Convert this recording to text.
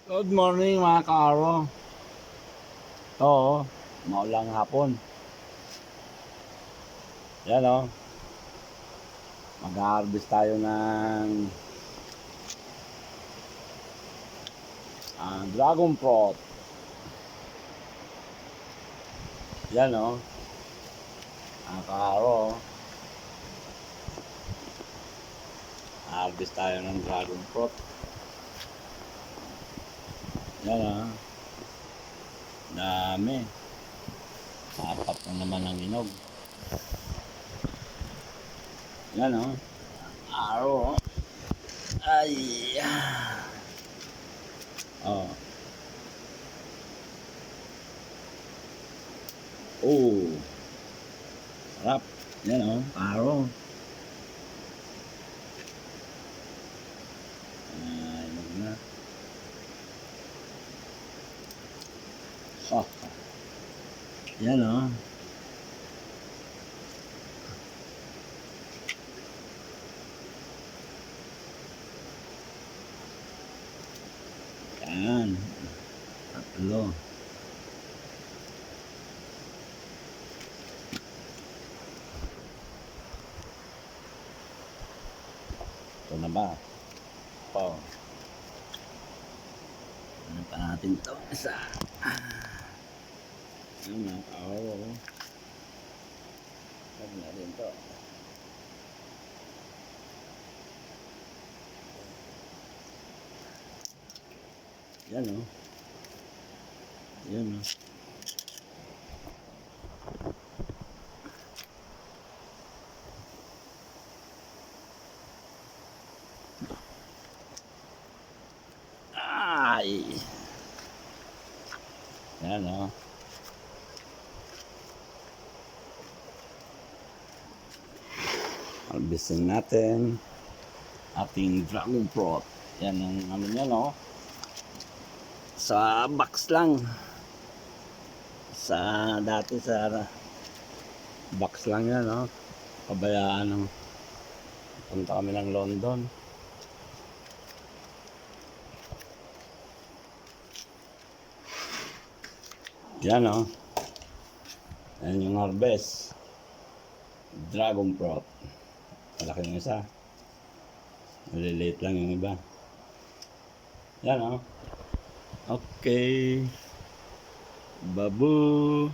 Good morning mga kaaro. Oo, maulang hapon. Yan o. Mag-harvest tayo ng dragon fruit. Yan o. Mga kaaro. Harvest tayo ng dragon fruit. Yan o. Dami. Apat na naman ang inog. Yan o. Araw o. Ay. Oh. Oh. Sarap. Yan o. Araw. Inog na. Ha. Yan o. Yan. Tatlo. Ito na ba? Oh. Ano pa natin ito? Isa. Yan na. Oo. Huwag na rin ito. Yan o. Yan o. Ay! Yan o. Harvestin natin ating dragon fruit. Yan ang ano niya no. Sa box lang. Dati sa box lang yan no. Kabayaan ng punta kami ng London. Yan o. Yan yung harvest. Dragon fruit. Malaki yung isa. Maliliit lang yung iba. Yan o. Okay. Babu.